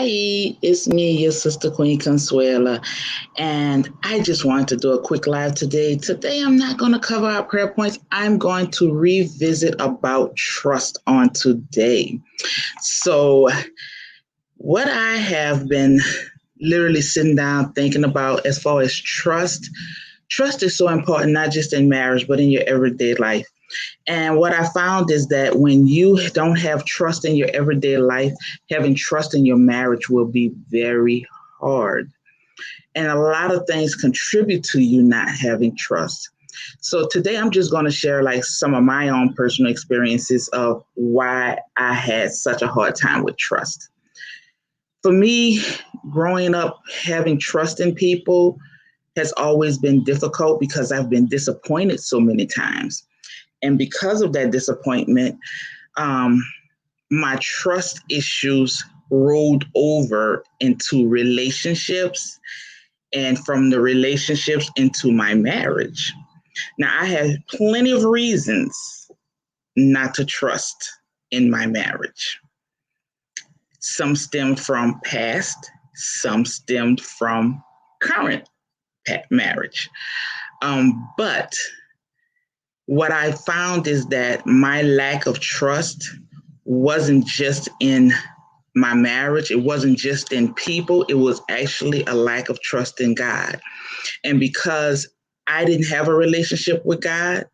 Hi, it's me, your sister Queen Consuela, and I just wanted to do a quick live today. Today, I'm not going to cover our prayer points. I'm going to revisit about trust on today. So, what I have been literally sitting down thinking about as far as trust is so important, not just in marriage, but in your everyday life. And what I found is that when you don't have trust in your everyday life, having trust in your marriage will be very hard. And a lot of things contribute to you not having trust. So today I'm just going to share like some of my own personal experiences of why I had such a hard time with trust. For me, growing up, having trust in people has always been difficult because I've been disappointed so many times. And because of that disappointment, um, my trust issues rolled over into relationships and from the relationships into my marriage. Now, I have plenty of reasons not to trust in my marriage. Some stemmed from past, some stemmed from current marriage. But what I found is that my lack of trust wasn't just in my marriage, it wasn't just in people, it was actually a lack of trust in God. And because I didn't have a relationship with God,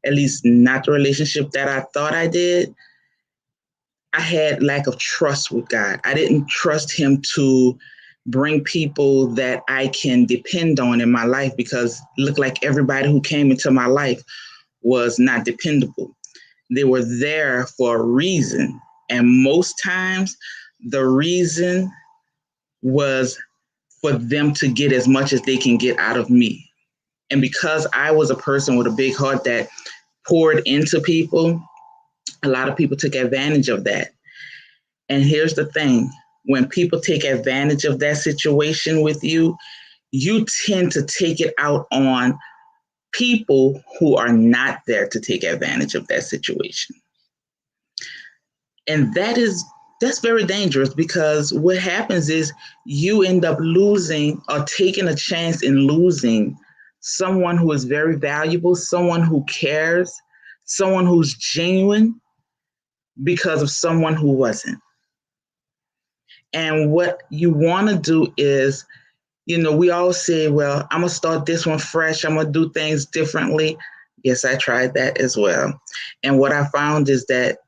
at least not the relationship that I thought I did, I had lack of trust with God. I didn't trust him to bring people that I can depend on in my life because it looked like everybody who came into my life was not dependable. They were there for a reason. And most times, the reason was for them to get as much as they can get out of me. And because I was a person with a big heart that poured into people, a lot of people took advantage of that. And here's the thing, when people take advantage of that situation with you, you tend to take it out on people who are not there to take advantage of that situation. And that's very dangerous because what happens is you end up losing or taking a chance in losing someone who is very valuable, someone who cares, someone who's genuine because of someone who wasn't. And what you want to do is, we all say, well, I'm going to start this one fresh. I'm going to do things differently. Yes, I tried that as well. And what I found is that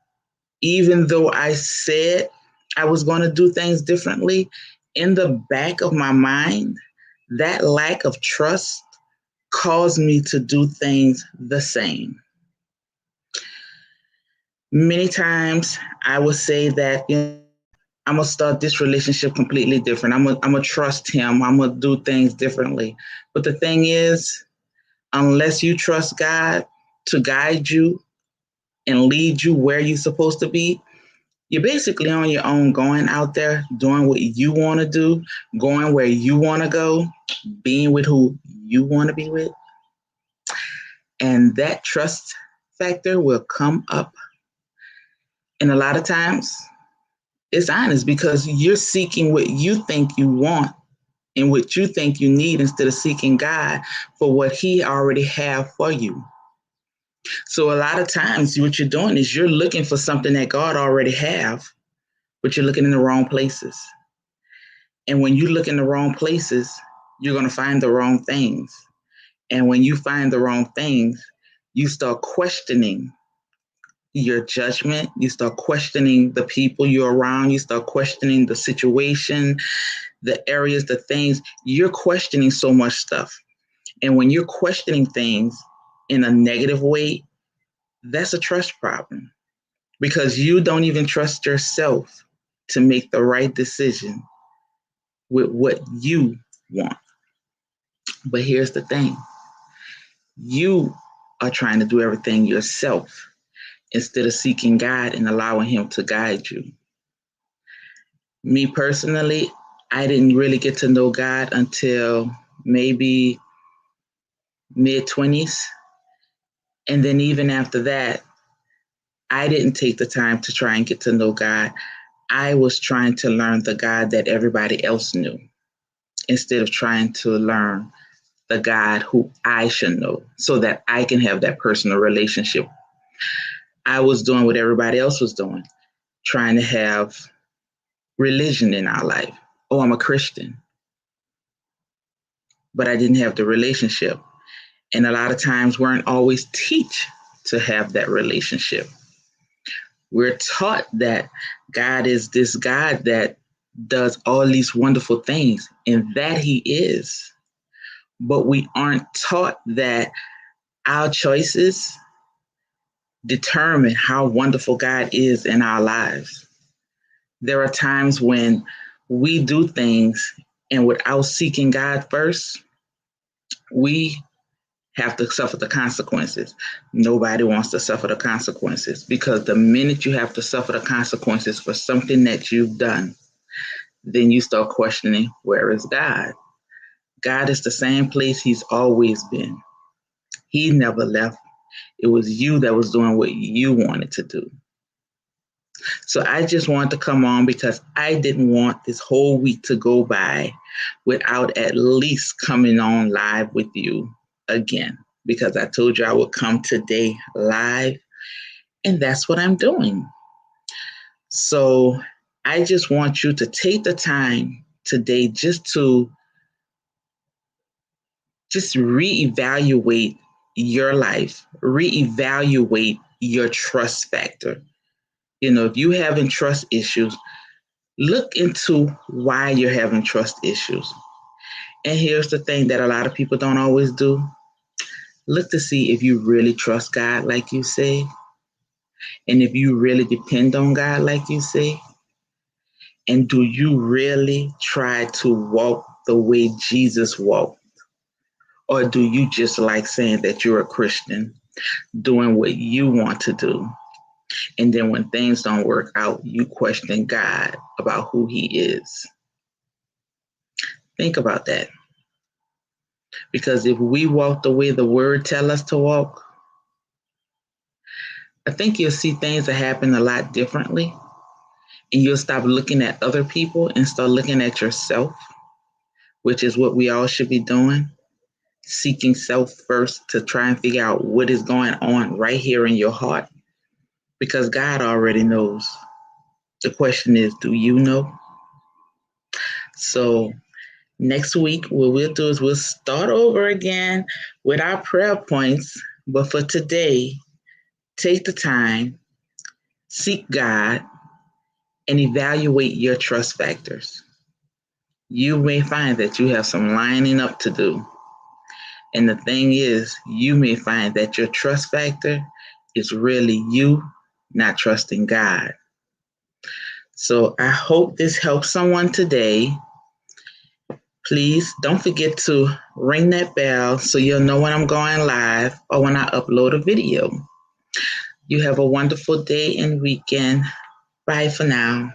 even though I said I was going to do things differently, in the back of my mind, that lack of trust caused me to do things the same. Many times I would say that, I'm going to start this relationship completely different. I'm going to trust him. I'm going to do things differently. But the thing is, unless you trust God to guide you and lead you where you're supposed to be, you're basically on your own, going out there, doing what you want to do, going where you want to go, being with who you want to be with. And that trust factor will come up. And a lot of times it's honest because you're seeking what you think you want and what you think you need instead of seeking God for what he already have for you. So a lot of times what you're doing is you're looking for something that God already have, but you're looking in the wrong places. And when you look in the wrong places, you're going to find the wrong things. And when you find the wrong things, you start questioning your judgment. You start questioning the people you're around. You start questioning the situation, the areas, the things. You're questioning so much stuff. And when you're questioning things in a negative way, that's a trust problem because you don't even trust yourself to make the right decision with what you want. But here's the thing. You are trying to do everything yourself instead of seeking God and allowing him to guide you. Me personally, I didn't really get to know God until maybe mid-20s. And then even after that, I didn't take the time to try and get to know God. I was trying to learn the God that everybody else knew instead of trying to learn the God who I should know so that I can have that personal relationship. I was doing what everybody else was doing, trying to have religion in our life. Oh, I'm a Christian, but I didn't have the relationship. And a lot of times weren't always teach to have that relationship. We're taught that God is this God that does all these wonderful things, and that He is. But we aren't taught that our choices determine how wonderful God is in our lives. There are times when we do things and without seeking God first, we have to suffer the consequences. Nobody wants to suffer the consequences because the minute you have to suffer the consequences for something that you've done, then you start questioning, where is God? God is the same place He's always been. He never left. It was you that was doing what you wanted to do. So I just wanted to come on because I didn't want this whole week to go by without at least coming on live with you again, because I told you I would come today live, and that's what I'm doing. So I just want you to take the time today just reevaluate your life, reevaluate your trust factor. If you're having trust issues, look into why you're having trust issues. And here's the thing that a lot of people don't always do. Look to see if you really trust God like you say, and if you really depend on God like you say, and do you really try to walk the way Jesus walked? Or do you just like saying that you're a Christian, doing what you want to do? And then when things don't work out, you question God about who He is. Think about that. Because if we walk the way the Word tells us to walk, I think you'll see things that happen a lot differently. And you'll stop looking at other people and start looking at yourself, which is what we all should be doing. Seeking self first to try and figure out what is going on right here in your heart. Because God already knows. The question is, do you know? So next week, what we'll do is we'll start over again with our prayer points. But for today, take the time, seek God, and evaluate your trust factors. You may find that you have some lining up to do. And the thing is, you may find that your trust factor is really you not trusting God. So I hope this helps someone today. Please don't forget to ring that bell so you'll know when I'm going live or when I upload a video. You have a wonderful day and weekend. Bye for now.